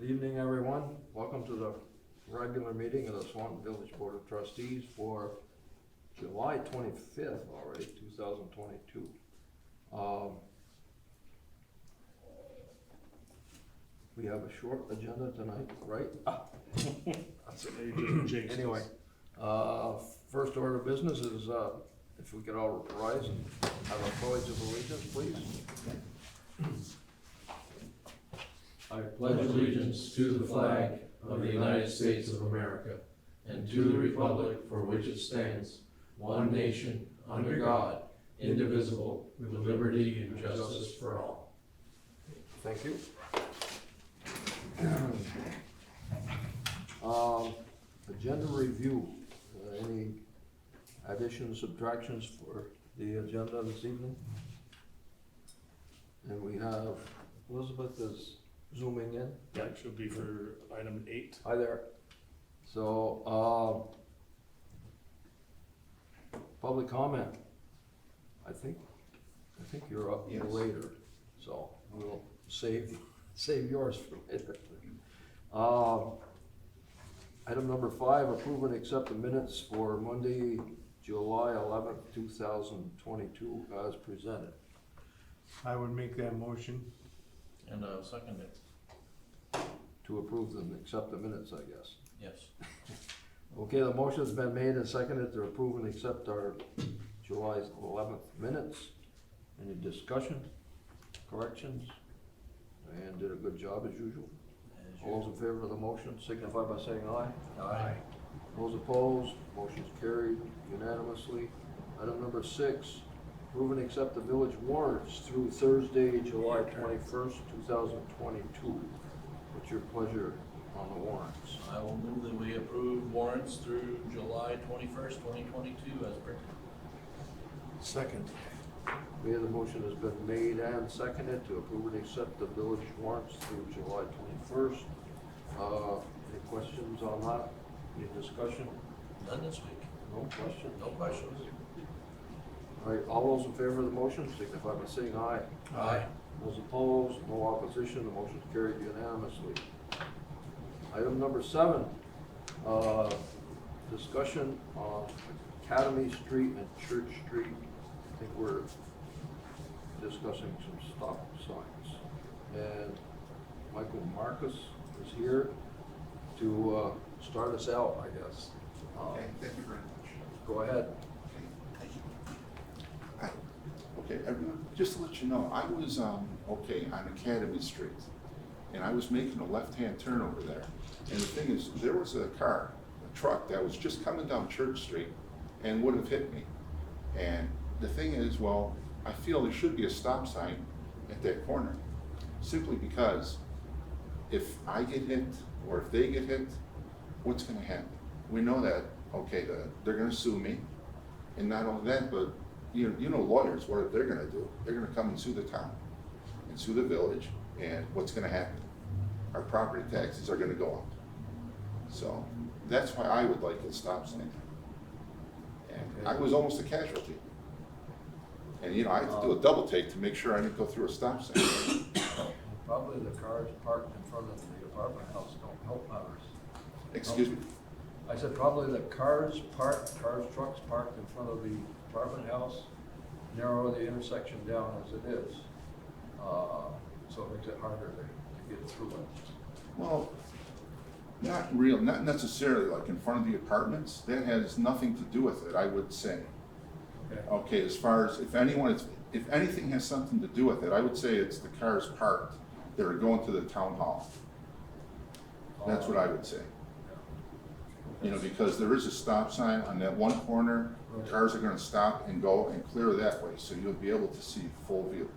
evening, everyone. Welcome to the regular meeting of the Swanton Village Board of Trustees for July 25th already, 2022. We have a short agenda tonight, right? That's it. Anyway, first order of business is if we could all rise and have a pledge of allegiance, please. I pledge allegiance to the flag of the United States of America and to the republic for which it stands, one nation, under God, indivisible, with liberty and justice for all. Thank you. Agenda review. Any additions, subtractions for the agenda this evening? And we have Elizabeth is zooming in. Yeah, it should be for item 8. Hi there. So, public comment. I think you're up Yes. later, so we'll save yours for later. Item number 5, approve and accept the minutes for Monday, July 11th, 2022 as presented. I would make that motion. And second it. To approve and accept the minutes, I guess. Yes. Okay, the motion's been made and seconded to approve and accept our July 11th minutes. Any discussion, corrections? And did a good job as usual. All those in favor of the motion signify by saying aye. Aye. Those opposed, motion's carried unanimously. Item number 6, approve and accept the village warrants through Thursday, July 21st, 2022. What's your pleasure on the warrants? I will move that we approve warrants through July 21st, 2022 as printed. Second. Okay, the motion has been made and seconded to approve and accept the village warrants through July 21st. Any questions on that? Any discussion? None this week. No questions? No questions. All right, all those in favor of the motion signify by saying aye. Aye. Those opposed, no opposition, the motion is carried unanimously. Item number 7, discussion on Academy Street and Church Street. I think we're discussing some stop signs. And Michael Marcus is here to start us out, I guess. Okay, thank you very much. Go ahead. Okay, everyone, just to let you know, I was, on Academy Street, and I was making a left-hand turn over there. And the thing is, there was a truck that was just coming down Church Street and would have hit me. And the thing is, well, I feel there should be a stop sign at that corner, simply because if I get hit, or if they get hit, what's gonna happen? We know that, okay, they're gonna sue me, and not only that, but you know lawyers, what they're gonna do? They're gonna come and sue the town, and sue the village, and what's gonna happen? Our property taxes are gonna go up. So, that's why I would like a stop sign. And I was almost a casualty. And I had to do a double take to make sure I didn't go through a stop sign. Probably the cars parked in front of the apartment house don't help matters. Excuse me? I said probably the trucks parked in front of the apartment house narrow the intersection down as it is. So it makes it harder to get through it. Well, not necessarily like in front of the apartments. That has nothing to do with it, I would say. Okay, as far as if anything has something to do with it, I would say it's the cars parked that are going to the town hall. That's what I would say. Because there is a stop sign on that one corner, cars are gonna stop and go and clear that way, so you'll be able to see full view.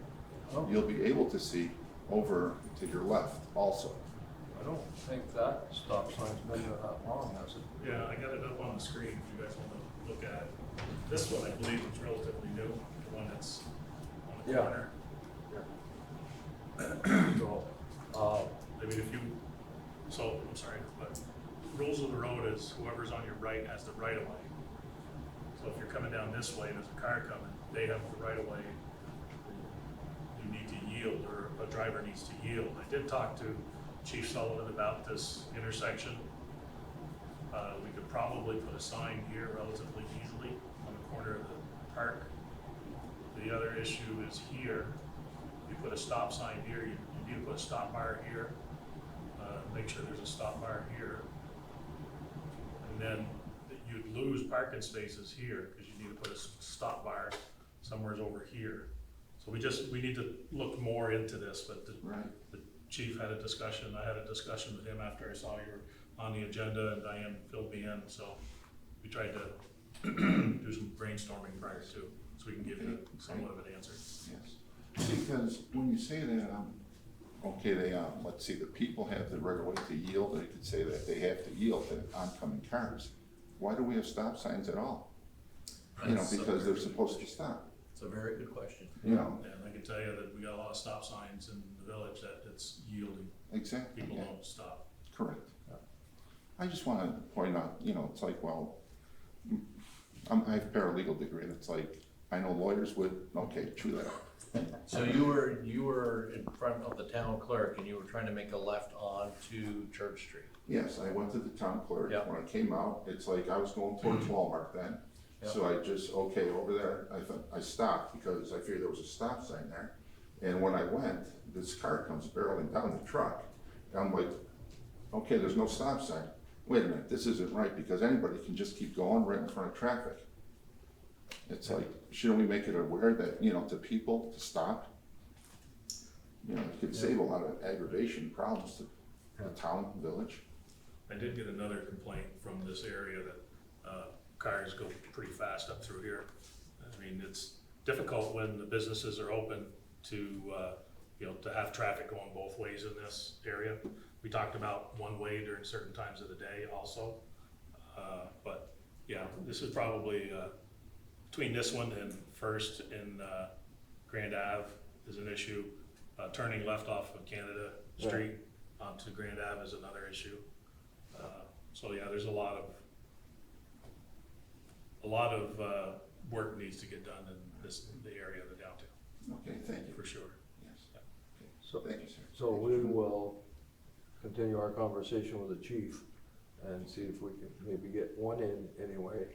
Oh. You'll be able to see over to your left also. I don't think that stop sign's been there that long, has it? Yeah, I got it up on the screen if you guys want to look at it. This one, I believe, is relatively new, the one that's on the Yeah. corner. So, I mean, I'm sorry, but rules of the road is whoever's on your right has the right of way. So if you're coming down this way and there's a car coming, they have the right of way. You need to yield, or a driver needs to yield. I did talk to Chief Sullivan about this intersection. We could probably put a sign here relatively easily on the corner of the park. The other issue is here. You put a stop sign here, you need to put a stop bar here. Make sure there's a stop bar here. And then you'd lose parking spaces here because you need to put a stop bar somewhere over here. So we need to look more into this, but the chief had a discussion, I had a discussion with him after I saw you were on the agenda, and Diane filled me in, so we tried to do some brainstorming prior to, so we can give you somewhat of an answer. Yes, because when you say that, okay, let's see, the people have the right of way to yield, they could say that they have to yield to oncoming cars. Why do we have stop signs at all? You know, because they're supposed to stop. It's a very good question. You know, And I can tell you that we got a lot of stop signs in the village that it's yielding, exactly, people yeah, don't stop. correct. I just wanna point out, you know, it's like, well, I have a paralegal degree, and it's like, I know lawyers would, okay, chew that up. So you were in front of the town clerk and you were trying to make a left onto Church Street. Yes, I went to the town clerk, Yep. when I came out, it's like, I was going towards Walmart then. Yep. So I just, okay, over there, I stopped because I figured there was a stop sign there. And when I went, this car comes barreling down the truck. And I'm like, okay, there's no stop sign. Wait a minute, this isn't right, because anybody can just keep going right in front of traffic. It's like, shouldn't we make it aware that, you know, to people to stop? You know, it could save a lot of aggravation problems to the town, village. I did get another complaint from this area that cars go pretty fast up through here. I mean, it's difficult when the businesses are open to, to have traffic going both ways in this area. We talked about one way during certain times of the day also. But yeah, this is probably, between this one and First and Grand Ave is an issue. Turning left off of Canada Street onto Grand Ave is another issue. So yeah, there's a lot of work needs to get done in the area of the downtown, Okay, thank you. for sure. Yes. Okay. So, Thank you, sir. so we will continue our conversation with the chief and see if we can maybe get one in anyway.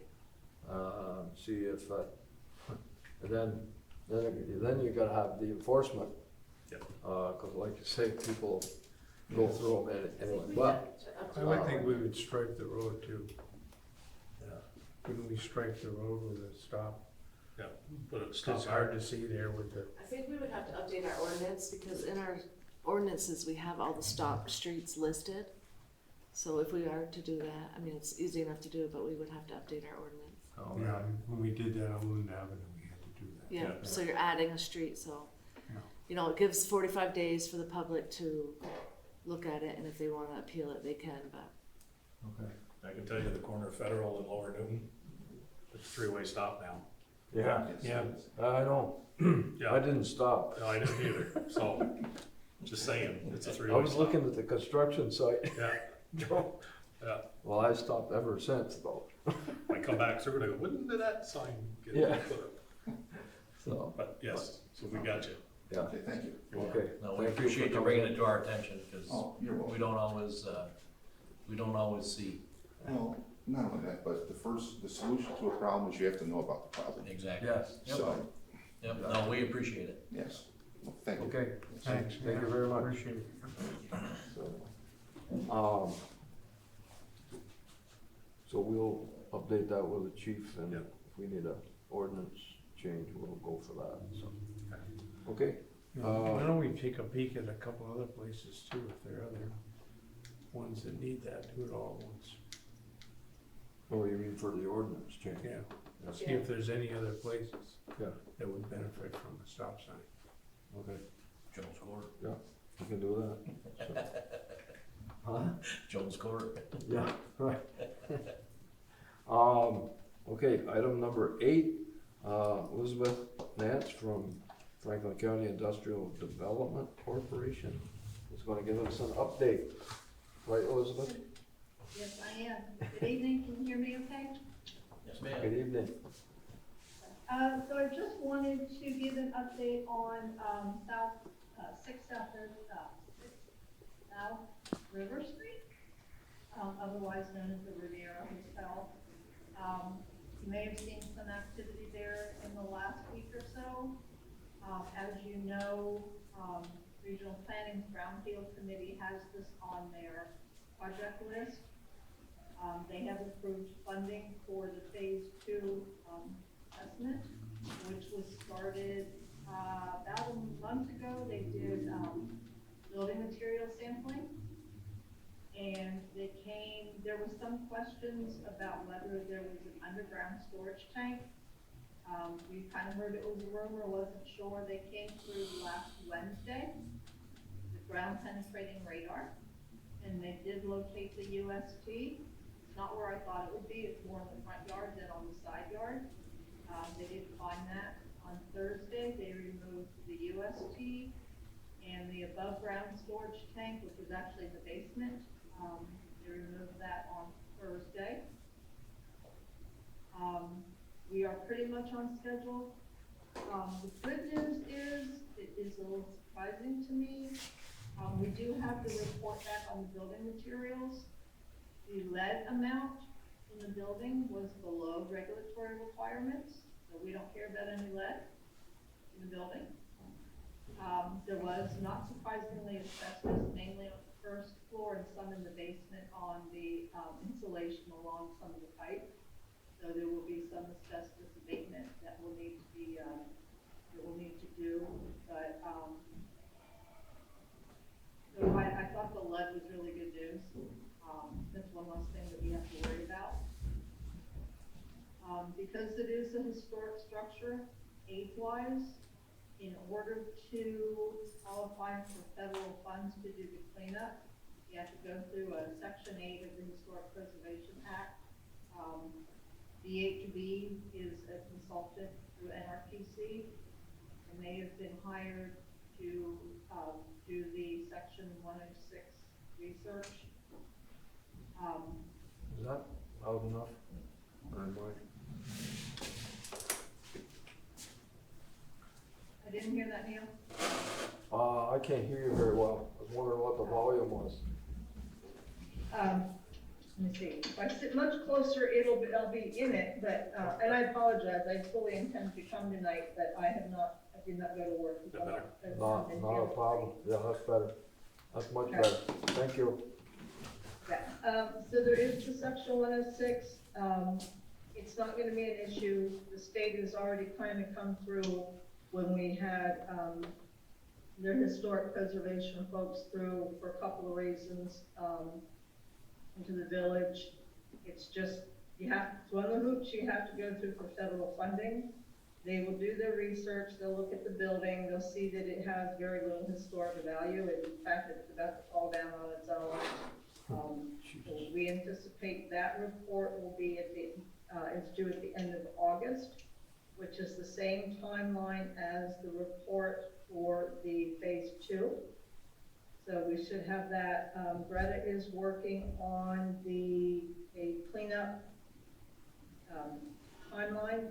See if, and then you gotta have the enforcement. Yep. Cause like you say, people go through them anyway, but. I would think we would strike the road too. Yeah. Couldn't we strike the road with a stop? Yeah, put a It's stop hard sign. to see there with the, I think we would have to update our ordinance, because in our ordinances, we have all the stop streets listed. So if we are to do that, I mean, it's easy enough to do, but we would have to update our ordinance. Oh, yeah, when we did that on Linden Avenue, we had to do that. Yeah, Yeah. so you're adding a street, so, Yeah. it gives 45 days for the public to look at it, and if they wanna appeal it, they can, but. Okay. I can tell you the corner of Federal and Lower Newton, it's a three-way stop now. Yeah, Yes, Yeah. yes. I know. I didn't stop. No, I didn't either, so, just saying, it's a I three-way was stop. looking at the construction site. Yeah, yeah, Well, I stopped ever since though, I come back through and I go, when did that sign get Yeah. put up? so, But yes, so we got you. yeah, Okay, thank you. You're welcome. okay. No, we Thank you appreciate for you coming bringing in. it to our attention, because Oh, you're welcome. we don't always see. Well, not only that, but the solution to a problem is you have to know about the problem. Exactly. Yes, Yep. So, Yep, no, we appreciate it. yes, well, thank you. okay, Thanks. thank you very much. Appreciate it. So we'll update that with the chief, and Yep. if we need a ordinance change, we'll go for that, so. Okay, Why don't we take a peek at a couple other places too, if there are other ones that need that, do it all at once. oh, you mean for the ordinance change? Yeah, Yes. see if there's any other places Yeah, that would benefit from a stop sign. okay, Jones Court. we can do that. Huh? Jones Court. Yeah, right. Okay, item number 8, Elizabeth Nance from Franklin County Industrial Development Corporation is gonna give us an update. Right, Elizabeth? Yes, I am. Good evening, can you hear me okay? Yes, Good ma'am. evening. So I just wanted to give an update on, South, 6 South, 6 South River Street, otherwise known as the Riviera Hotel. You may have seen some activity there in the last week or so. As you know, Regional Planning's Brownfield Committee has this on their project list. They have approved funding for the phase 2 estimate, which was started about a month ago. They did building material sampling, and there were some questions about whether there was an underground storage tank. We kind of heard it was a rumor, wasn't sure. They came through last Wednesday, the ground penetrating radar, and they did locate the UST. It's not where I thought it would be. It's more in the front yard than on the side yard. They did find that on Thursday. They removed the UST and the above ground storage tank, which was actually in the basement. They removed that on Thursday. We are pretty much on schedule. The good news is, it is a little surprising to me. We do have the report back on the building materials. The lead amount in the building was below regulatory requirements, so we don't care about any lead in the building. There was, not surprisingly, asbestos, mainly on the first floor and some in the basement on the insulation along some of the pipe. So there will be some asbestos abatement that will need to be, do. But so I thought the lead was really good news. That's one less thing that we have to worry about. Because it is a historic structure, age-wise, in order to qualify for federal funds to do the cleanup, you have to go through a Section 8 of the Historic Preservation Act. P.E.G is a consultant through NRPC, and they have been hired to do the Section 106 research. Is that loud enough? On my- I didn't hear that, Neil. I can't hear you very well. I was wondering what the volume was. Let me see. If I sit much closer, I'll be in it, but, and I apologize. I fully intend to come tonight, but I did not go to work. Is that better? Not a problem. Yeah, that's better. That's much better. Thank you. Okay. So there is the Section 106. It's not going to be an issue. The state has already kind of come through when we had their historic preservation folks through for a couple of reasons into the village. It's just, it's one of the hoops you have to go through for federal funding. They will do their research, they'll look at the building, they'll see that it has very little historic value, and in fact, it's about to fall down on its own. We anticipate that report will be it's due at the end of August, which is the same timeline as the report for the phase 2. So we should have that. Greta is working on a cleanup timeline,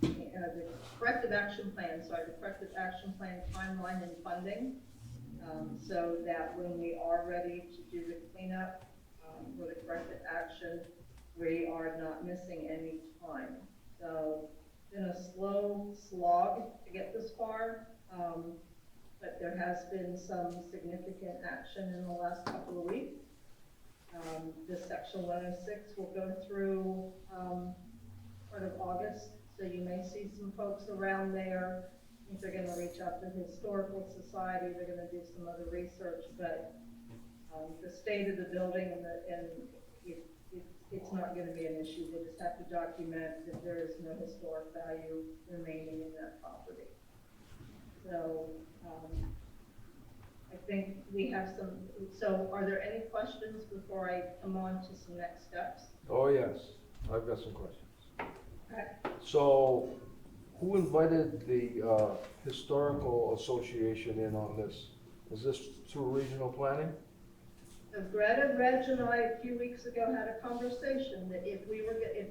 the corrective action plan timeline and funding, so that when we are ready to do the cleanup for the corrective action, we are not missing any time. So it's been a slow slog to get this far. But there has been some significant action in the last couple of weeks. This Section 106 will go through part of August, so you may see some folks around there. I think they're going to reach out to the Historical Society. They're going to do some other research, but the state of the building it's not going to be an issue. They just have to document that there is no historic value remaining in that property. So I think we have some, so are there any questions before I come on to some next steps? Oh, yes. I've got some questions. Okay. So, who invited the Historical Association in on this? Is this through regional planning? So Greta, Reg, and I a few weeks ago had a conversation that if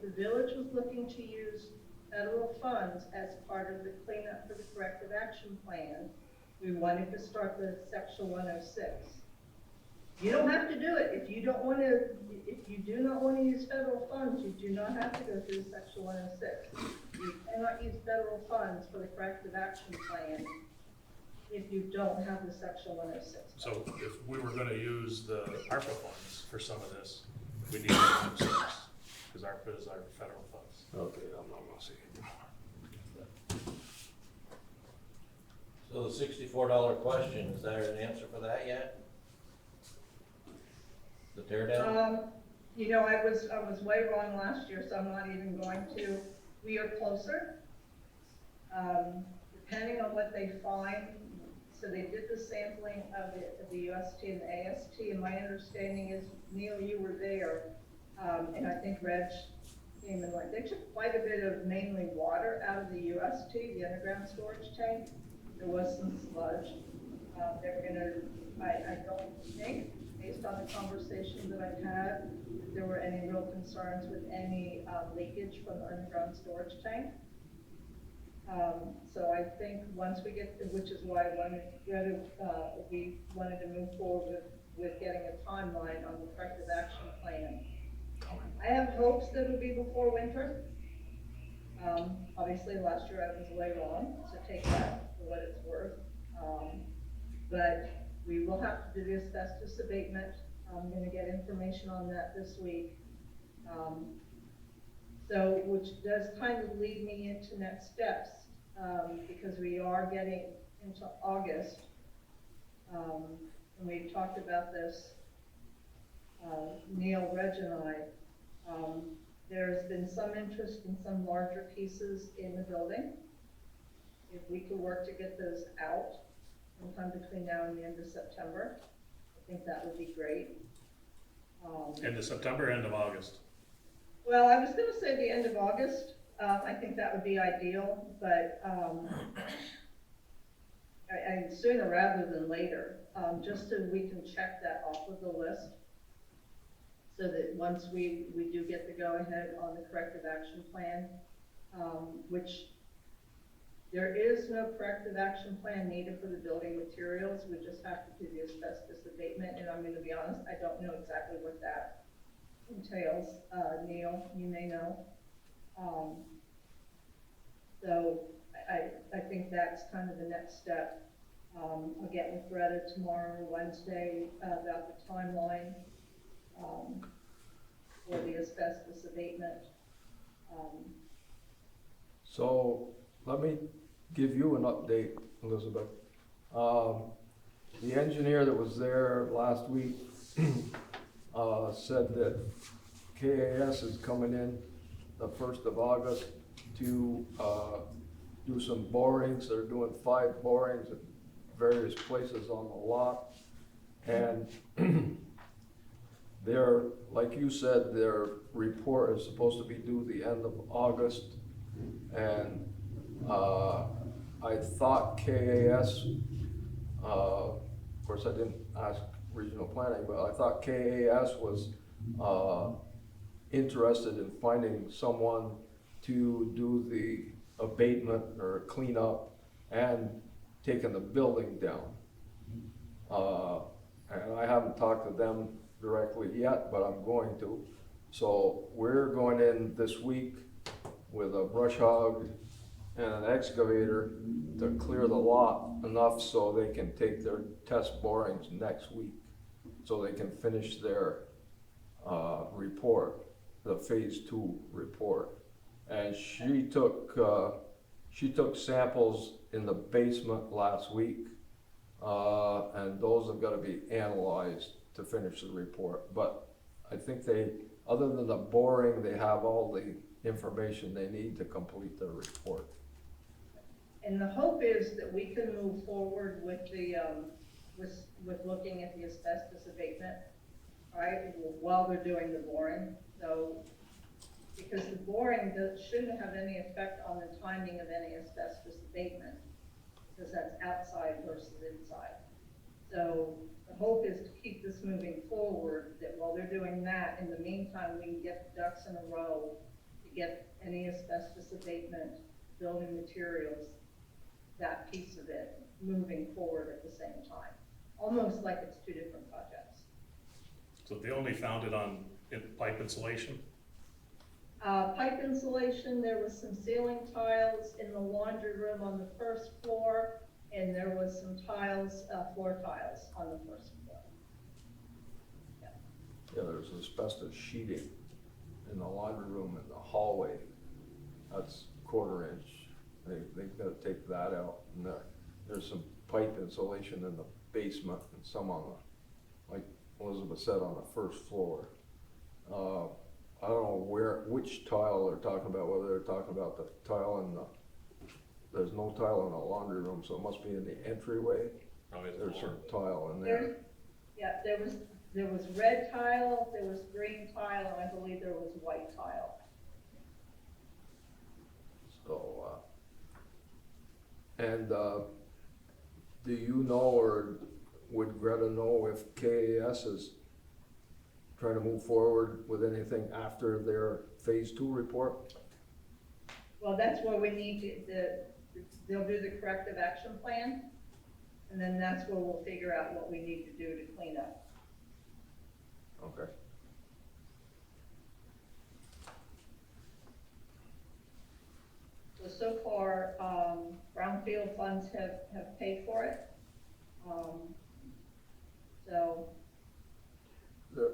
the village was looking to use federal funds as part of the cleanup for the corrective action plan, we wanted to start the Section 106. You don't have to do it. If you don't wanna, if you do not wanna use federal funds, you do not have to go through section 106. You cannot use federal funds for the corrective action plan if you don't have the section 106. So if we were gonna use the ARPA funds for some of this, we need to use those, because ARPA is our federal funds. Okay, I'm not gonna say anymore. So the $64 question, is there an answer for that yet? The tear down? You know, I was way wrong last year, so I'm not even going to. We are closer. Depending on what they find, so they did the sampling of the UST and the AST, and my understanding is, Neil, you were there, and I think Reg came and went. They took quite a bit of mainly water out of the UST, the underground storage tank. There was some sludge. They were gonna, I don't think, based on the conversation that I've had, that there were any real concerns with any leakage from the underground storage tank. So I think once we get, which is why we wanted to move forward with getting a timeline on the corrective action plan. I have hopes that it'll be before winter. Obviously last year I was way wrong, so take that for what it's worth. But we will have to do the asbestos abatement. I'm gonna get information on that this week. So, which does kind of lead me into next steps, because we are getting into August. And we've talked about this, Neil, Reg, and I. There's been some interest in some larger pieces in the building. If we could work to get those out sometime between now and the end of September, I think that would be great. End of September, end of August. Well, I was gonna say the end of August. I think that would be ideal, but I sooner rather than later, just so we can check that off of the list. So that once we do get the go-ahead on the corrective action plan, which there is no corrective action plan needed for the building materials. We just have to do the asbestos abatement, and I'm gonna be honest, I don't know exactly what that entails. Neil, you may know. So I think that's kind of the next step. I'll get with Greta tomorrow or Wednesday about the timeline for the asbestos abatement. So, let me give you an update, Elizabeth. The engineer that was there last week said that KAS is coming in the 1st of August to do some borings. They're doing 5 borings at various places on the lot. And their, like you said, their report is supposed to be due the end of August. And I thought KAS, of course I didn't ask regional planning, but I thought KAS was interested in finding someone to do the abatement or cleanup and taking the building down. And I haven't talked to them directly yet, but I'm going to. So we're going in this week with a brush hog and an excavator to clear the lot enough so they can take their test borings next week, so they can finish their report, the phase 2 report. And she took samples in the basement last week, and those have got to be analyzed to finish the report. But I think they, other than the boring, they have all the information they need to complete their report. And the hope is that we can move forward with the, with looking at the asbestos abatement, right, while they're doing the boring. So, because the boring shouldn't have any effect on the timing of any asbestos abatement, because that's outside versus inside. So the hope is to keep this moving forward, that while they're doing that, in the meantime, we can get the ducks in a row to get any asbestos abatement, building materials, that piece of it, moving forward at the same time. Almost like it's 2 different projects. So they only found it on pipe insulation? Pipe insulation, there was some ceiling tiles in the laundry room on the first floor, and there was some tiles, floor tiles on the first floor. Yeah, there's asbestos sheeting in the laundry room and the hallway. That's 1/4 inch. They've gotta take that out. And there's some pipe insulation in the basement and some on the, like Elizabeth said, on the first floor. I don't know which tile they're talking about, whether they're talking about the tile in the, there's no tile in the laundry room, so it must be in the entryway. Probably the There's floor. some tile in there. Yeah, there was red tile, there was green tile, and I believe there was white tile. So, do you know, or would Greta know if KAS is trying to move forward with anything after their phase 2 report? Well, that's where we need they'll do the corrective action plan, and then that's where we'll figure out what we need to do to clean up. Okay. So far, brownfield funds have paid for it. So,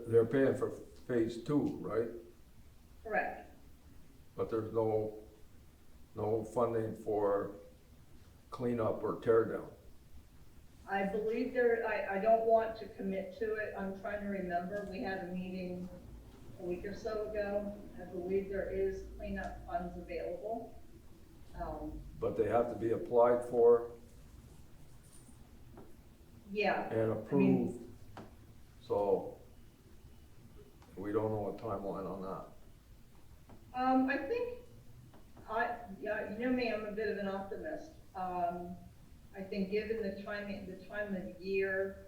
They're paying for phase 2, right? correct. But there's no funding for cleanup or tear down. I believe I don't want to commit to it. I'm trying to remember. We had a meeting a week or so ago. I believe there is cleanup funds available. But they have to be applied for Yeah, and approved. So we don't know a timeline on that. I think, yeah, you know me, I'm a bit of an optimist. I think given the time of year,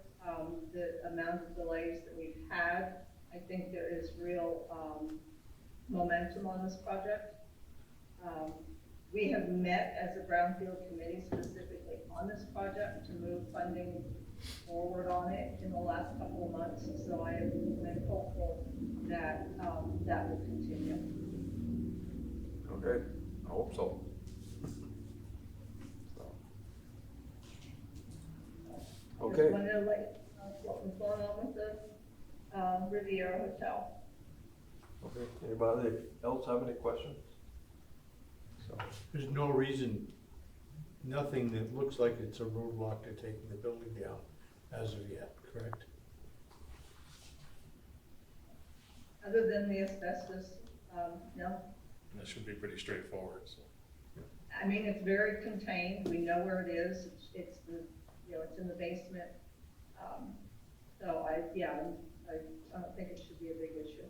the amount of delays that we've had, I think there is real momentum on this project. We have met as a brownfield committee specifically on this project to move funding forward on it in the last couple of months. So I am hopeful that that will continue. Okay, I hope so. Okay. Just wanted to let you know what was going on with the Riviera Hotel. Okay, anybody else have any questions? So, There's no reason, nothing that looks like it's a roadblock to taking the building down as of yet, correct? Other than the asbestos, no. That should be pretty straightforward, so. I mean, it's very contained. We know where it is. It's it's in the basement. So I don't think it should be a big issue.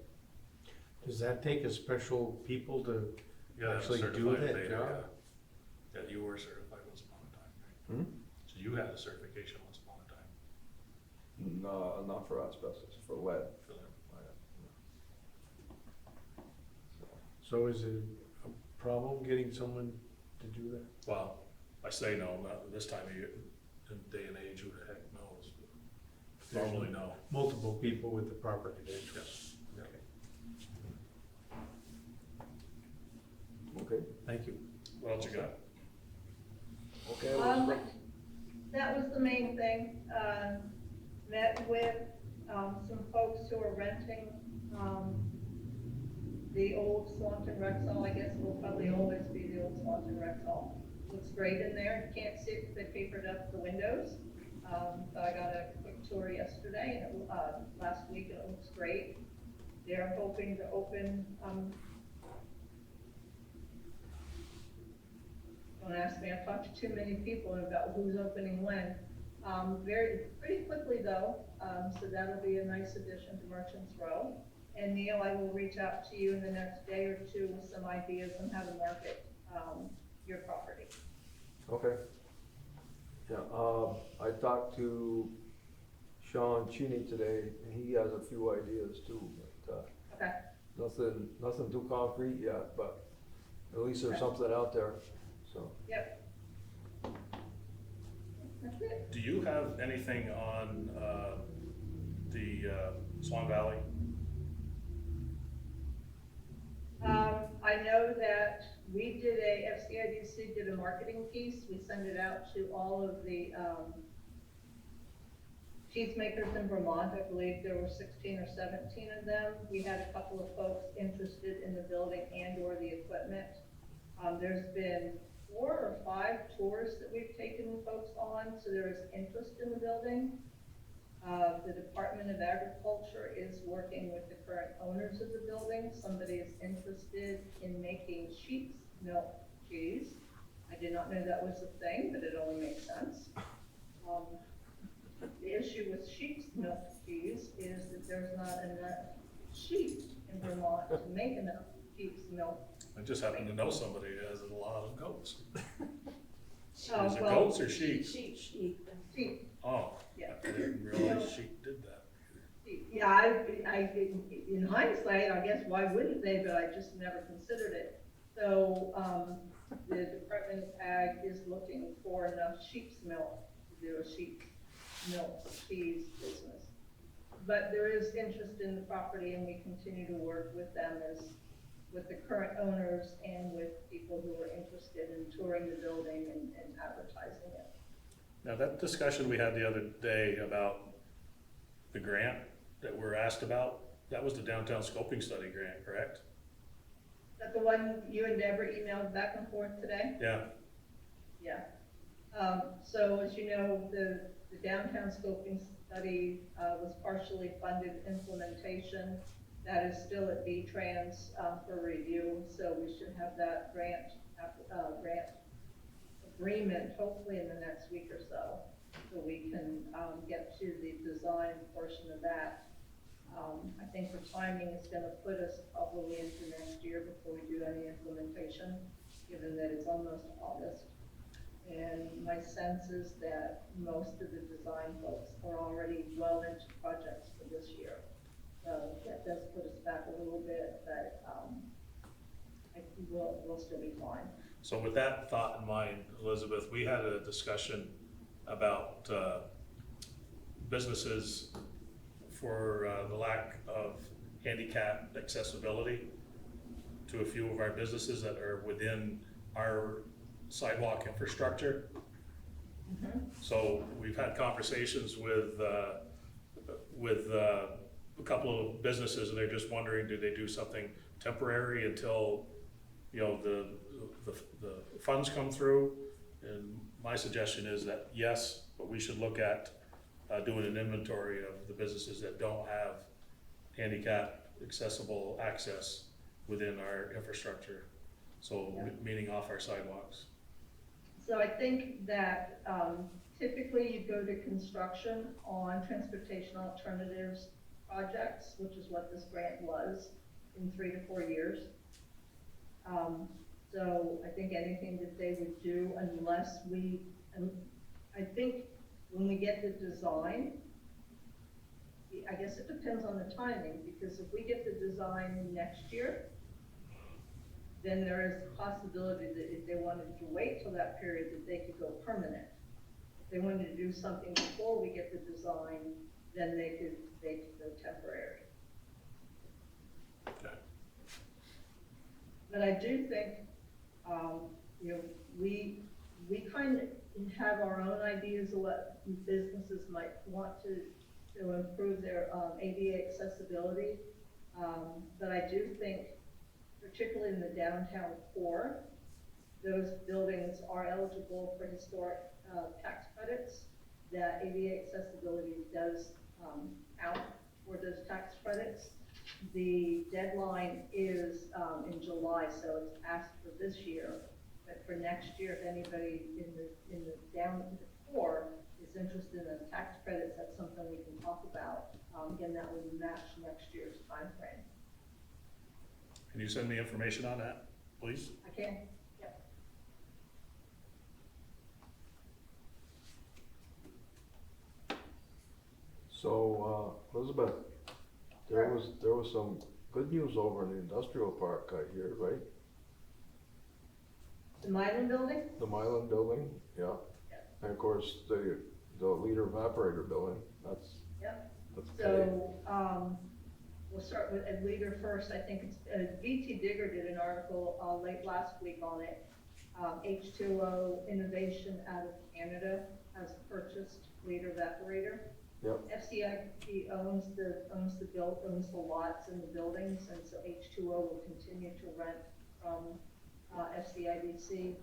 Does that take a special people to You gotta have a actually do certified that beta, job? yeah. Yeah, you were certified once upon a time, right? So you had a certification once upon a time no, not for asbestos, for lead. for them. So is it a problem getting someone to do that? Well, I say no, not this time of year, in day and age, who the heck knows? Normally, no. Multiple people with the proper credentials. Yeah. Okay, Thank you. What else you got? okay, Elizabeth. That was the main thing. Met with some folks who are renting the old Swanton Rexall. I guess it will probably always be the old Swanton Rexall. Looks great in there. You can't see it because they papered up the windows. So I got a quick tour yesterday, and last week, and it looks great. They're hoping to open. Don't ask me. I've talked to too many people about who's opening when. Pretty quickly though. So that'll be a nice addition to Merchants Row. And Neil, I will reach out to you in the next day or two with some ideas on how to market your property. Okay. Yeah, I talked to Sean Cheney today, and he has a few ideas too, but, Okay. nothing too concrete yet, but at least there's Okay. something out there, so. Yep. That's it. Do you have anything on the Swan Valley? I know that we did FCIDC did a marketing piece. We sent it out to all of the, cheesemakers in Vermont. I believe there were 16 or 17 of them. We had a couple of folks interested in the building and or the equipment. There's been 4 or 5 tours that we've taken folks on, so there is interest in the building. The Department of Agriculture is working with the current owners of the building. Somebody is interested in making sheep's milk cheese. I did not know that was a thing, but it only makes sense. The issue with sheep's milk cheese is that there's not enough sheep in Vermont to make enough sheep's milk. I just happen to know somebody who has a lot of goats. Oh, Is it well, goats or sheep? sheep. Oh, Yeah. I didn't realize sheep did that. Yeah, I, in hindsight, I guess why wouldn't they, but I just never considered it. So, the Department of Ag is looking for enough sheep's milk to do a sheep's milk cheese business. But there is interest in the property, and we continue to work with them with the current owners and with people who are interested in touring the building and advertising it. Now, that discussion we had the other day about the grant that we're asked about, that was the downtown scoping study grant, correct? Is that the one you and Deborah emailed back and forth today? Yeah. Yeah. So as you know, the downtown scoping study was partially funded implementation. That is still at V-Trans for review, so we should have that grant agreement hopefully in the next week or so we can get to the design portion of that. I think the timing is going to put us probably into next year before we do any implementation, given that it's almost August. And my sense is that most of the design folks are already well into projects for this year. So that does put us back a little bit, but I think we'll still be fine. So with that thought in mind, Elizabeth, we had a discussion about businesses for the lack of handicap accessibility to a few of our businesses that are within our sidewalk infrastructure. Mm-hmm. So we've had conversations with a couple of businesses, and they're just wondering, do they do something temporary until, you know, the funds come through? And my suggestion is that yes, but we should look at doing an inventory of the businesses that don't have handicap accessible access within our infrastructure. So meaning off our sidewalks. So I think that typically you go to construction on transportation alternatives projects, which is what this grant was, in 3 to 4 years. So I think anything that they would do, unless I think when we get the design, I guess it depends on the timing, because if we get the design next year, then there is a possibility that if they wanted to wait till that period, that they could go permanent. If they wanted to do something before we get the design, then they could go temporary. Okay. But I do think, you know, we kind of have our own ideas of what businesses might want to improve their ADA accessibility. But I do think, particularly in the downtown core, those buildings are eligible for historic tax credits. That ADA accessibility does count for those tax credits. The deadline is in July, so it's asked for this year. But for next year, if anybody in the core is interested in the tax credits, that's something we can talk about. Again, that would match next year's timeframe. Can you send me information on that, please? I can. Yep. So, Elizabeth, there was some good news over in the industrial park, I hear, right? The Milan building? The Milan building, yeah. Yep. And of course, the leader evaporator building, that's Yep. So, we'll start with a leader first. I think it's, VT Digger did an article, late last week on it. H2O Innovation out of Canada has purchased Leader Evaporator. Yep. FCIP owns the lots and the buildings, and so H2O will continue to rent from, FCIBC.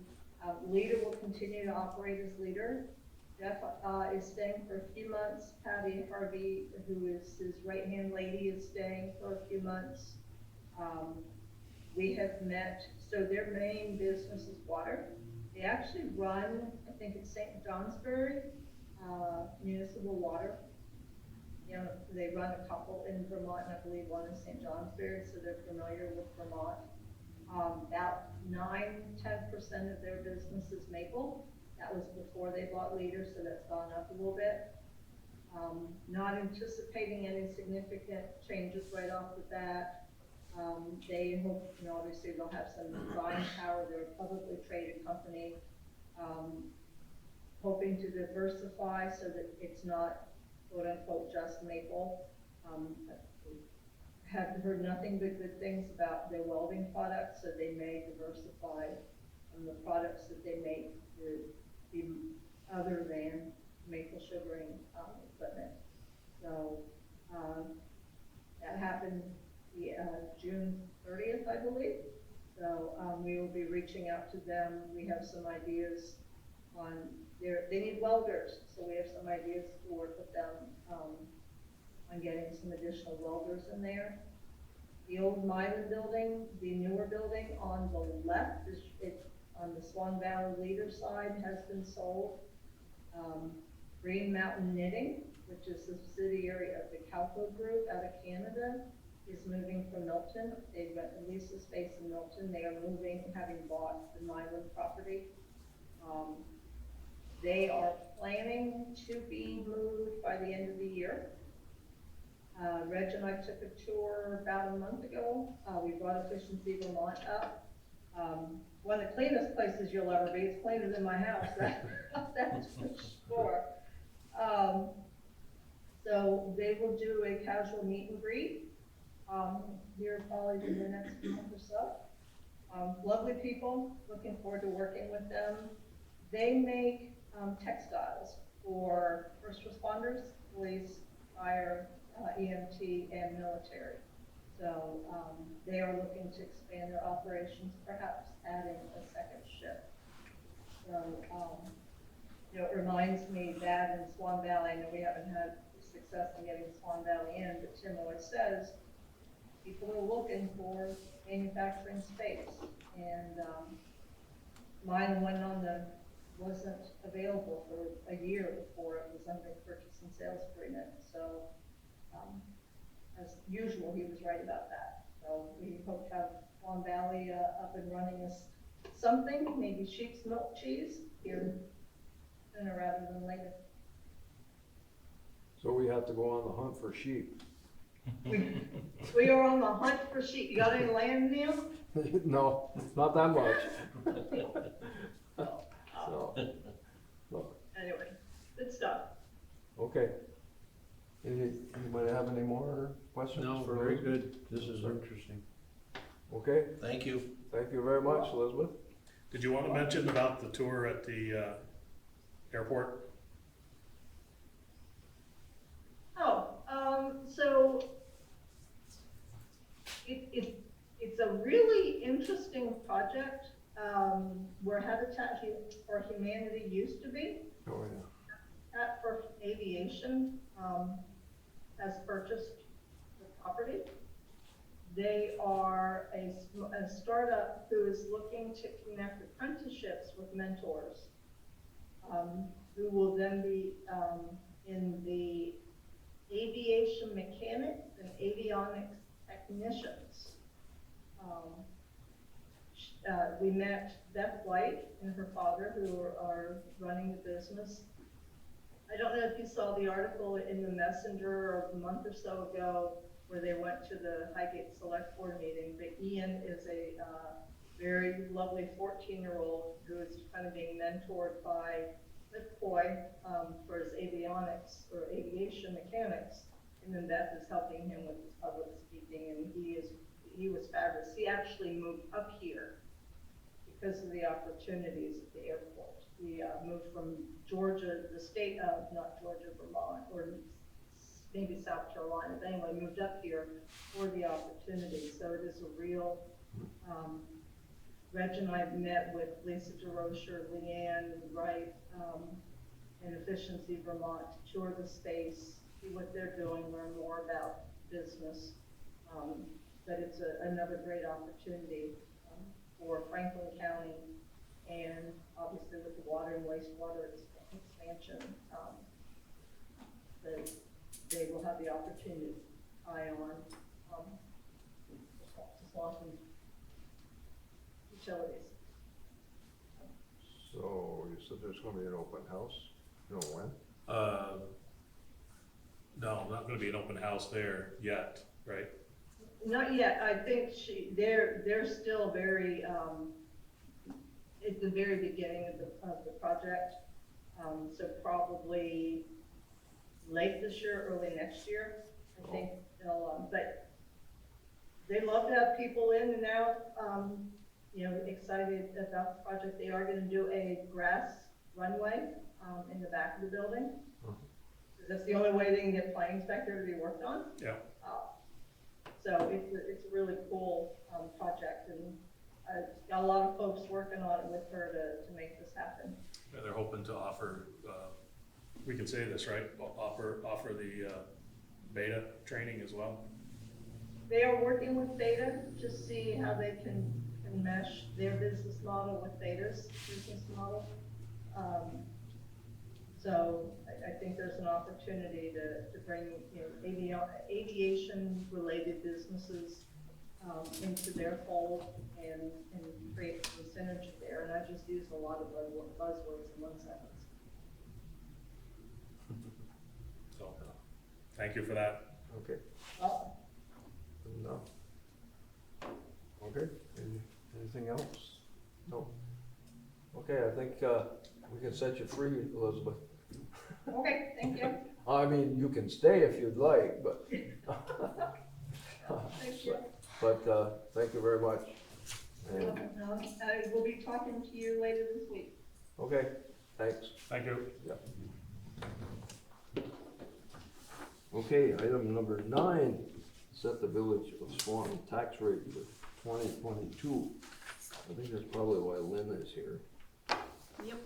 Leader will continue to operate as Leader. Jeff, is staying for a few months. Patty Harvey, who is his right-hand lady, is staying for a few months. We have met, so their main business is water. They actually run, I think it's St. Johnsbury, municipal water. You know, they run a couple in Vermont, and I believe one in St. Johnsbury, so they're familiar with Vermont. About 9–10% of their business is maple. That was before they bought Leader, so that's gone up a little bit. Not anticipating any significant changes right off the bat. They hope, you know, obviously they'll have some buying power. They're a publicly traded company, hoping to diversify so that it's not quote unquote just maple. Have heard nothing but good things about their welding products, so they may diversify from the products that they make to be other than maple sugaring equipment. So that happened June 30th, I believe. So we will be reaching out to them. We have some ideas on they need welders, so we have some ideas to work with them on getting some additional welders in there. The old Milan building, the newer building on the left, on the Swan Valley Leader side, has been sold. Green Mountain Knitting, which is a subsidiary of the Calco Group out of Canada, is moving from Milton. They've leased a space in Milton. They are moving, having bought the Milan property. They are planning to be moved by the end of the year. Reg and I took a tour about a month ago. We brought Efficiency Vermont up. One of the cleanest places you'll ever be. It's cleaner than my house, that's for sure. So they will do a casual meet and greet here probably in the next month or so. Lovely people, looking forward to working with them. They make textiles for first responders, police, fire, EMT, and military. So they are looking to expand their operations, perhaps adding a second shift. So you know, it reminds me that in Swan Valley, I know we haven't had success in getting Swan Valley in, but Tim always says people are looking for manufacturing space, and mine went on wasn't available for a year before it was under purchase and sales agreement. So as usual, he was right about that. So we hope to have Swan Valley up and running as something, maybe sheep's milk cheese here sooner rather than later. So we have to go on the hunt for sheep. We are on the hunt for sheep. You got any land, Neil? No, not that much. So, look, Anyway, good stuff. okay. Anybody have any more questions? No, for very Elizabeth? good. This is interesting. Okay, Thank you. thank you very much, Elizabeth. Did you want to mention about the tour at the airport? So it's a really interesting project where Habitat for Humanity used to be. Oh, yeah. Habitat for Aviation has purchased the property. They are a startup who is looking to connect apprenticeships with mentors who will then be in the aviation mechanics and avionics technicians. We met Beth White and her father, who are running the business. I don't know if you saw the article in the Messenger a month or so ago where they went to the Highgate Select Board meeting, but Ian is a very lovely 14-year-old who is kind of being mentored by McCoy for his avionics or aviation mechanics. And then Beth is helping him with his public speaking, and he was fabulous. He actually moved up here because of the opportunities at the airport. He moved from Georgia, the state of, not Georgia, Vermont, or maybe South Carolina, but anyway, moved up here for the opportunity. So it is a real, Reg and I met with Lisa DeRocher, Leanne Wright, and Efficiency Vermont to tour the space, see what they're doing, learn more about business. But it's another great opportunity for Franklin County, and obviously with the water and wastewater expansion, they will have the opportunity to eye on Swanton utilities. So you said there's gonna be an open house, you know when? No, not gonna be an open house there yet, right? Not yet. I think they're still very, at the very beginning of the project. So probably late this year, early next year, I think they'll, but they love to have people in and out, you know, excited about the project. They are gonna do a grass runway, in the back of the building. That's the only way they can get planes back there to be worked on. Yeah. So it's a really cool project, and got a lot of folks working on it with her to make this happen. Yeah, they're hoping to offer, we can say this, right? Offer the beta training as well. They are working with Beta to see how they can mesh their business model with Beta's business model. So I think there's an opportunity to bring, you know, aviation-related businesses into their fold and create some synergy there. And I just used a lot of buzzwords in one sentence. So, thank you for that. Okay, Well, no. Okay, anything else? No. Okay, I think, we can set you free, Elizabeth. okay, thank you. I mean, you can stay if you'd like, but. Thank you. But, thank you very much. And, I will be talking to you later this week. okay, thanks. Thank you. Okay, item number 9, set the Village of Swanton tax rate for 2022. I think that's probably why Lynn is here. Yep.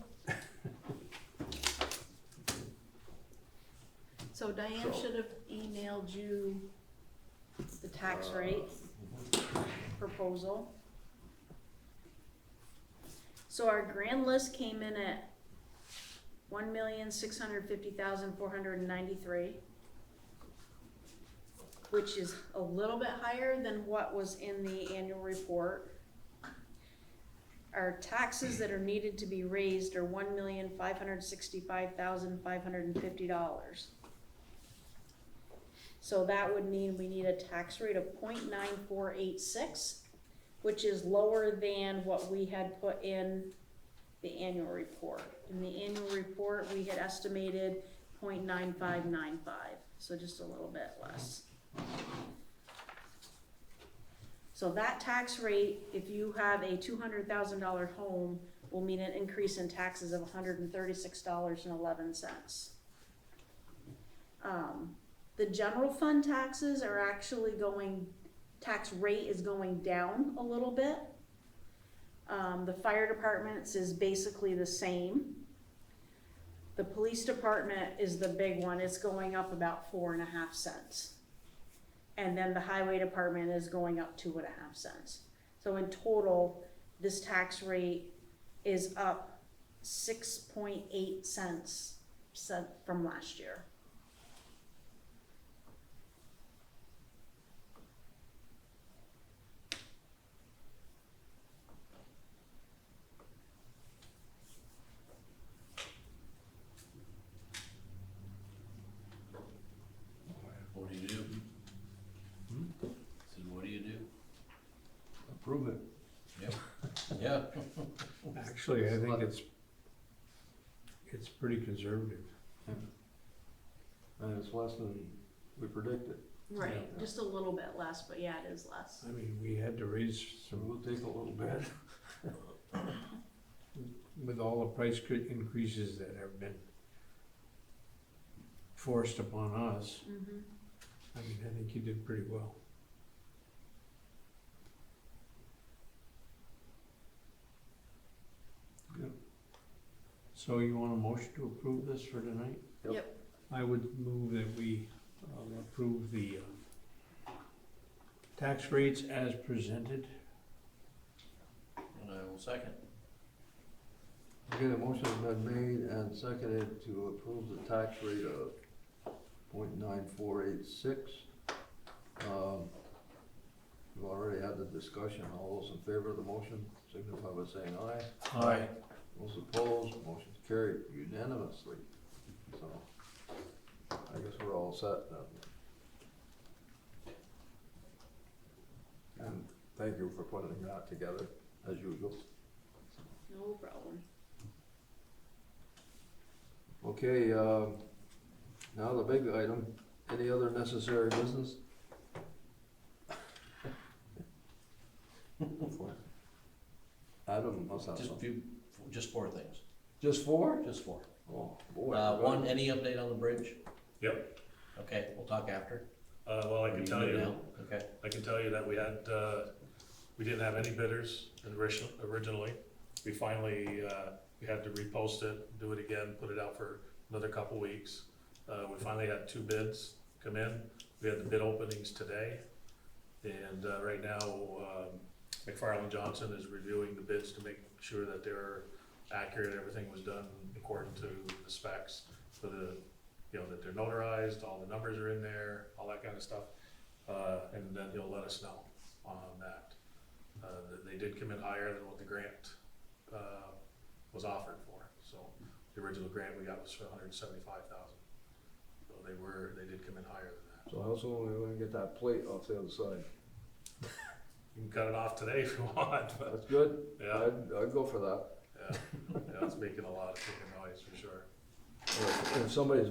So Diane So- should have emailed you the tax rate proposal. So our grand list came in at 1,650,493, which is a little bit higher than what was in the annual report. Our taxes that are needed to be raised are $1,565,550. So that would mean we need a tax rate of 0.9486, which is lower than what we had put in the annual report. In the annual report, we had estimated 0.9595, so just a little bit less. So that tax rate, if you have a $200,000 home, will mean an increase in taxes of $136.11. The general fund taxes are actually tax rate is going down a little bit. The fire department's is basically the same. The police department is the big one, it's going up about 4.5 cents. And then the highway department is going up 2.5 cents. So in total, this tax rate is up 6.8 cents from last year. What do you do? Said, what do you do? Approve it. Yep. Yeah. Actually, I think it's pretty conservative. And it's less than we predicted. Right, Yeah. just a little bit less, but yeah, it is less. I mean, we had to raise So some, we'll take a little bit. with all the price increases that have been forced upon us. Mm-hmm. I mean, I think you did pretty well. Good. So you want a motion to approve this for tonight? Yep. Yep. I would move that we approve the tax rates as presented. And I will second. Okay, the motion's been made and seconded to approve the tax rate of .9486. We've already had the discussion. All those in favor of the motion signify by saying aye. Aye. Those opposed, motion's carried unanimously. So, I guess we're all set then. And thank you for putting that together, as usual. No problem. Okay, now the big item, any other necessary business? Adam must have Just something. just 4 things, Just four? just 4. Oh, boy. One, any update on the bridge? Yep. Okay, we'll talk after. Well, I can tell you, now? Okay. I can tell you that we had, we didn't have any bidders originally. We finally, we had to repost it, do it again, put it out for another couple weeks. We finally had 2 bids come in. We had the bid openings today. And right now, McFarland Johnson is reviewing the bids to make sure that they're accurate, everything was done according to the specs for the, you know, that they're notarized, all the numbers are in there, all that kind of stuff. And then he'll let us know on that. They did come in higher than what the grant was offered for. So the original grant we got was for $175,000. So they did come in higher than that. So how soon are we gonna get that plate off the other side? You can cut it off today if you want, but That's good. yeah, I'd go for that. yeah, it's making a lot of chicken noise for sure. If somebody's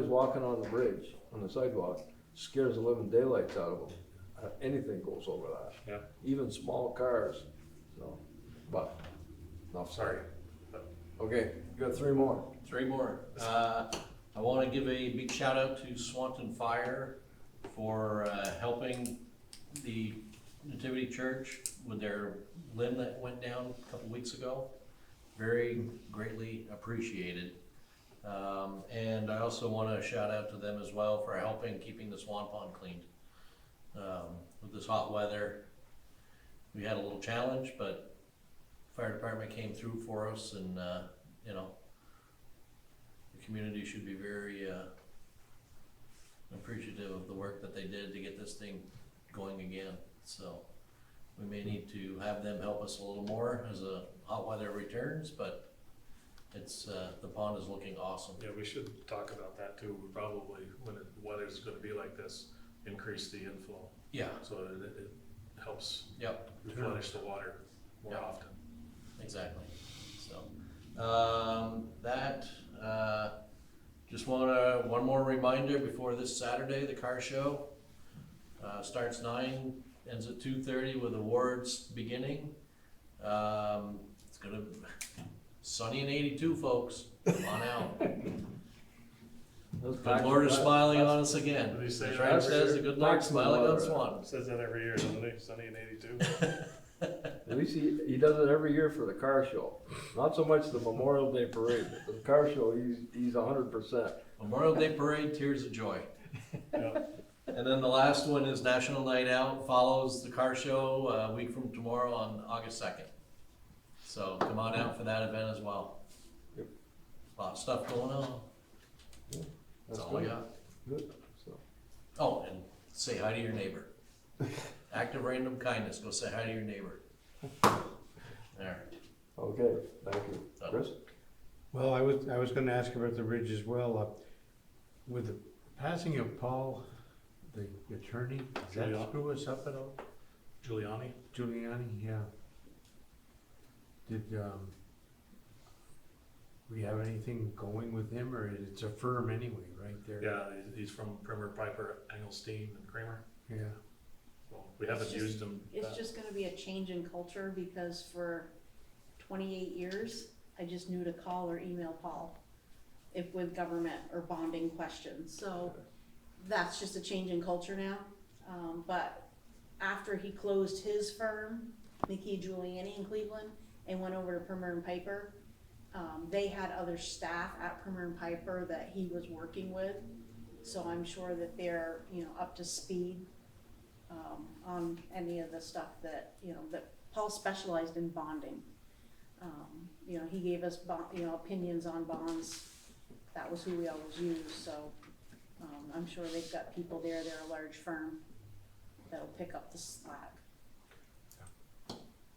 walking on the bridge, on the sidewalk, scares the living daylights out of them. Anything goes over that. Yeah. Even small cars, so, but, enough Sorry. said. Okay, you got 3 more. 3 more. I want to give a big shout out to Swanton Fire for helping the Nativity Church with their limb that went down a couple weeks ago. Very greatly appreciated. And I also want to shout out to them as well for helping keeping the Swan Pond cleaned. With this hot weather, we had a little challenge, but fire department came through for us, and you know, the community should be very appreciative of the work that they did to get this thing going again. So we may need to have them help us a little more as the hot weather returns, but it's the pond is looking awesome. Yeah, we should talk about that too. We probably, when the weather's gonna be like this, increase the inflow. Yeah, So it helps yep, replenish the water more Yep. often. exactly. So just wanna, one more reminder before this Saturday, the car show starts 9, ends at 2:30 with awards beginning. It's gonna sunny and 82, folks. Come on out. Good Lord is smiling on us again. They say The that tribe every says year. the good Lord smiling on Maximum Swan. Says that every year, doesn't he? Sunny and 82. At least he does it every year for the car show. Not so much the Memorial Day parade, but the car show, he's 100%. Memorial Day Parade, Tears of Joy. Yeah. And then the last one is National Night Out, follows the car show a week from tomorrow on August 2nd. So come on out for that event as well. Yep. A lot of stuff going on. Yeah, That's all good. I got. Good, so. Oh, and say hi to your neighbor. Act of random kindness, go say hi to your neighbor. There. Okay, thank you. Chris? Well, I was gonna ask about the ridge as well. With the passing of Paul, the attorney, does that Giuliani. screw us up at all? Giuliani? Giuliani, yeah. Did, we have anything going with him, or it's a firm anyway, right there? Yeah, he's from Primer, Piper, Engelstein, and Kramer. Yeah, So we haven't It's just- used him. It's just gonna be a change in culture, because for 28 years, I just knew to call or email Paul if with government or bonding questions, so that's just a change in culture now. But after he closed his firm, Mickey Giuliani in Cleveland, and went over to Primer and Piper, they had other staff at Primer and Piper that he was working with, so I'm sure that they're, up to speed on any of the stuff that, that Paul specialized in bonding. He gave us opinions on bonds. That was who we always used, so I'm sure they've got people there, they're a large firm, that'll pick up the slack.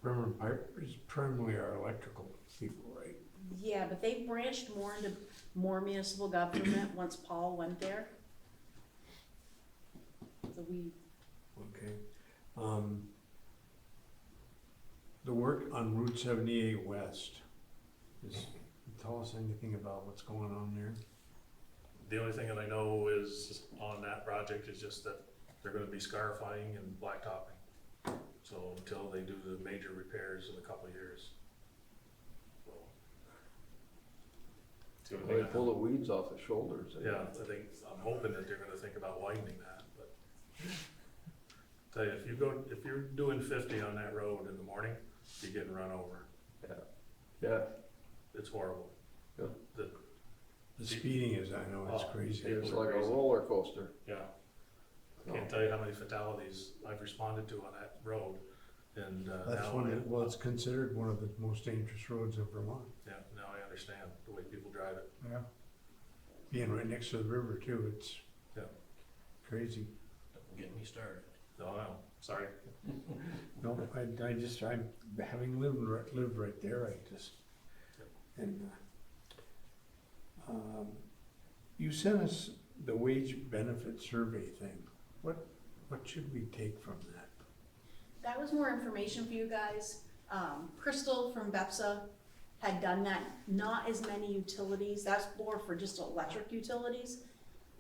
Bremer and Piper is primarily our electrical people, right? Yeah, but they branched more into more municipal government once Paul went there. So we, Okay. The work on Route 78 West, tell us anything about what's going on there? The only thing that I know is on that project is just that they're gonna be scarifying and blacktopping. So until they do the major repairs in a couple of years. So. See what They pull the weeds off the shoulders. Yeah, I'm hoping that they're gonna think about widening that, but. Tell you, if you're doing 50 on that road in the morning, you're getting run over. Yeah, It's horrible. Yeah. The speeding is, I know, it's Oh, crazy. it's like a roller coaster. Yeah. I can't tell you how many fatalities I've responded to on that road, and That's now. it's considered one of the most dangerous roads in Vermont. Yeah, now I understand the way people drive it. Yeah. Being right next to the river too, it's Yeah. crazy. Don't get me started. No, sorry. No, I'm having lived right there, and, you sent us the wage benefit survey thing. What should we take from that? that was more information for you guys. Crystal from BEPSA had done that, not as many utilities, that's more for just electric utilities.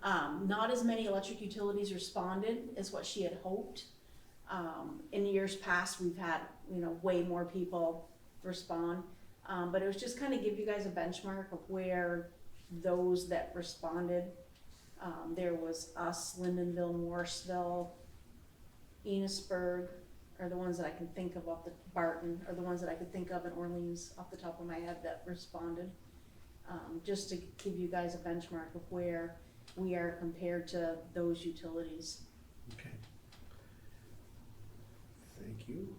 Not as many electric utilities responded as what she had hoped. In years past, we've had, way more people respond. But it was just kind of give you guys a benchmark of where those that responded. There was us, Lindenville, Morrisville, Enosburg, are the ones that I can think of Barton, are the ones that I could think of in Orleans off the top of my head that responded. Just to give you guys a benchmark of where we are compared to those utilities. Okay. Thank you.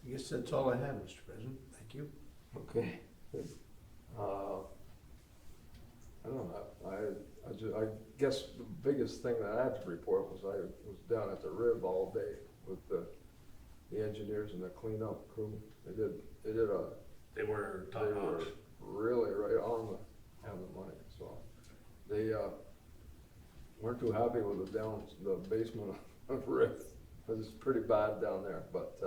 I guess that's all I have, Mr. President. Thank you. Okay. Good. I don't know, I guess the biggest thing that I had to report was I was down at the Rib all day with the engineers and the cleanup crew. They They were top were notch. really right on the money, so. They, weren't too happy with the basement of Rib. It's pretty bad down there, but,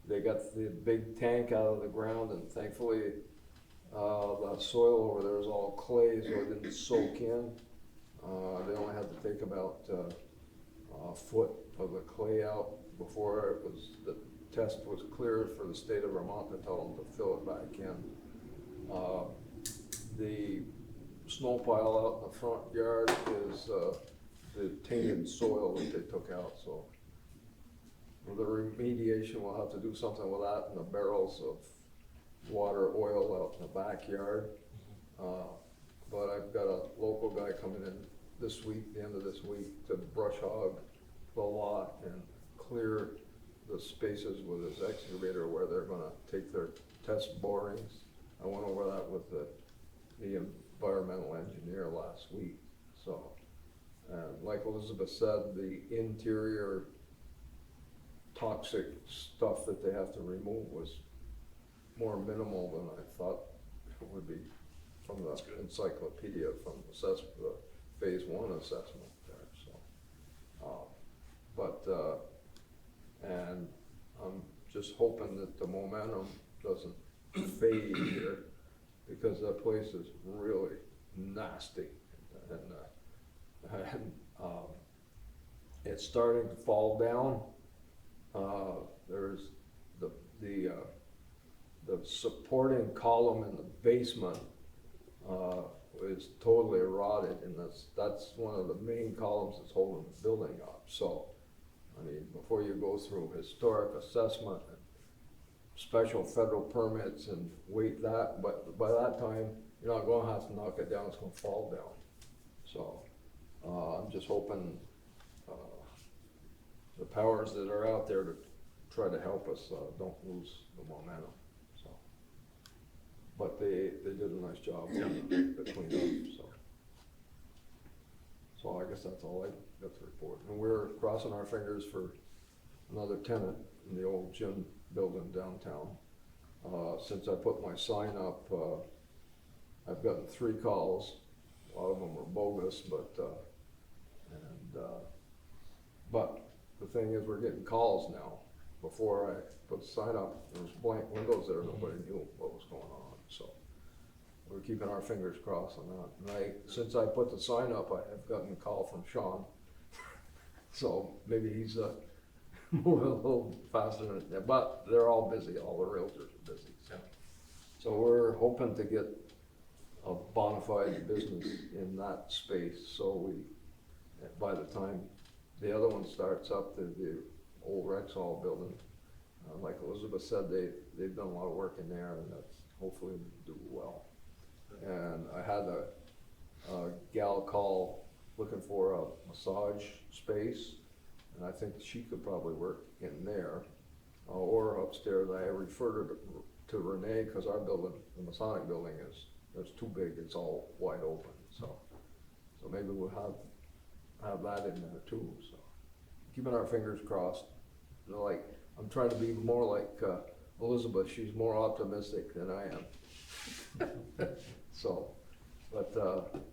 they got the big tank out of the ground, and thankfully, the soil over there is all clay, so it didn't soak in. They only had to take about a foot of the clay out before the test was clear for the state of Vermont to tell them to fill it back in. The snow pile out in the front yard is the tainted soil that they took out, so. The remediation, we'll have to do something with that and the barrels of water, oil out in the backyard. But I've got a local guy coming in this week, the end of this week, to brush hog the lot and clear the spaces with his excavator where they're gonna take their test borings. I went over that with the environmental engineer last week, so. And like Elizabeth said, the interior toxic stuff that they have to remove was more minimal than I thought it would be from the encyclopedia, from the phase 1 assessment there, so. And I'm just hoping that the momentum doesn't fade here, because that place is really nasty. And it's starting to fall down. There's the supporting column in the basement is totally eroded, and that's one of the main columns that's holding the building up. So, I mean, before you go through historic assessment and special federal permits and wait that, but by that time, you're not gonna have to knock it down, it's gonna fall down. So, I'm just hoping, the powers that are out there to try to help us, don't lose the momentum, so. But they did a nice job with the cleanup, so. So I guess that's all I got to report. And we're crossing our fingers for another tenant in the old gym building downtown. Since I put my sign up, I've gotten 3 calls. A lot of them were bogus, but the thing is, we're getting calls now. Before I put the sign up, there was blank windows there, nobody knew what was going on, so. We're keeping our fingers crossed on that. And since I put the sign up, I have gotten a call from Sean. So maybe he's moving a little faster than, but they're all busy, all the realtors are busy, so. So we're hoping to get a bona fide business in that space, so by the time the other one starts up, the old Rexall building, like Elizabeth said, they've done a lot of work in there, and that's hopefully do well. And I had a gal call looking for a massage space, and I think she could probably work in there, or upstairs. I referred her to Renee, because our building, the Masonic building, is too big, it's all wide open, so maybe we'll have that in there too, so. Keeping our fingers crossed. Like, I'm trying to be more like Elizabeth, she's more optimistic than I am. So, but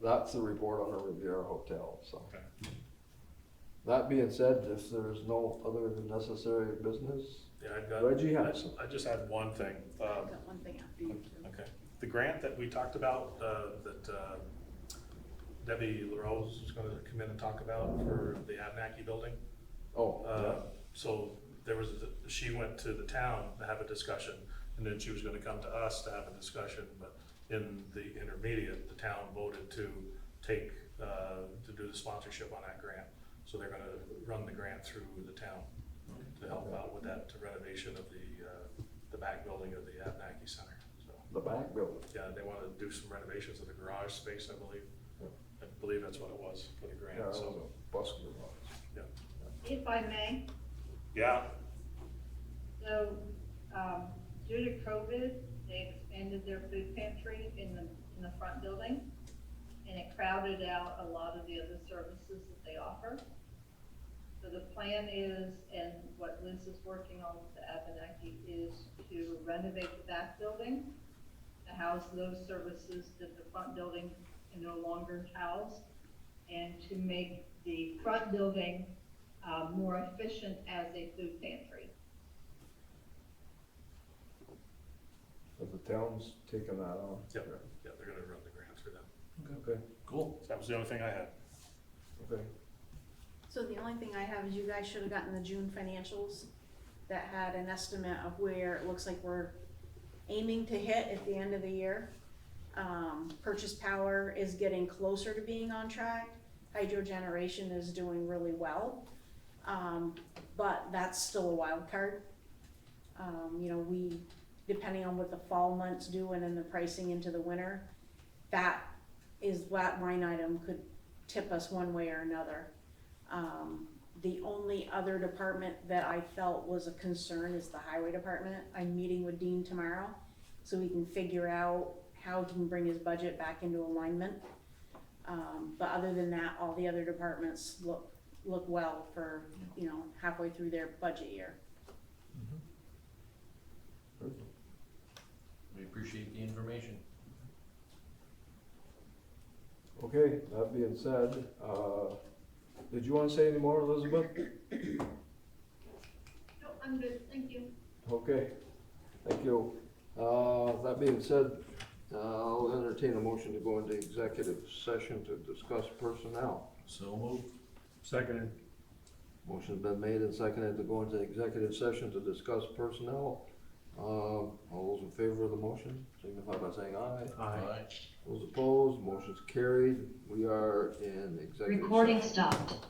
that's the report on the Riviera Hotel, so. Okay. That being said, if there's no other necessary business, Yeah, I've got. Reggie has some. I just had one thing. I've got one thing after you too. Okay. The grant that we talked about, that Debbie LaRose is gonna come in and talk about for the Abatement building. Oh, yeah. So there was, she went to the town to have a discussion, and then she was gonna come to us to have a discussion, but in the intermediate, the town voted to take, to do the sponsorship on that grant. So they're gonna run the grant through the town to help out with that renovation of the back building of the Abatement Center, so. The back building. Yeah, they wanna do some renovations of the garage space, I believe. Yeah. I believe that's what it was for the grant, Yeah, it was so, a bus garage. yeah. If I may, Yeah, so, due to COVID, they expanded their food pantry in the front building, and it crowded out a lot of the other services that they offer. So the plan is, and what Liz is working on with the Abenaki, is to renovate the back building, to house those services that the front building can no longer house, and to make the front building more efficient as a food pantry. Have the town's taken that on? yeah, they're gonna run the grant through them. Okay, Cool. That was the only thing I had. okay. So the only thing I have is you guys should have gotten the June financials that had an estimate of where it looks like we're aiming to hit at the end of the year. Purchase power is getting closer to being on track. Hydro generation is doing really well. But that's still a wild card. You know, depending on what the fall months do and then the pricing into the winter, that line item could tip us one way or another. The only other department that I felt was a concern is the highway department. I'm meeting with Dean tomorrow, so we can figure out how he can bring his budget back into alignment. But other than that, all the other departments look well for, you know, halfway through their budget year. We appreciate the information. Okay, that being said, did you want to say any more, Elizabeth? No, I'm good, thank you. Okay, thank you. That being said, I'll entertain a motion to go into executive session to discuss personnel. So moved. Seconded. Motion's been made and seconded to go into executive session to discuss personnel. All those in favor of the motion, signify by saying aye. Aye. Those opposed, motion's carried. We are in executive Recording session. stopped.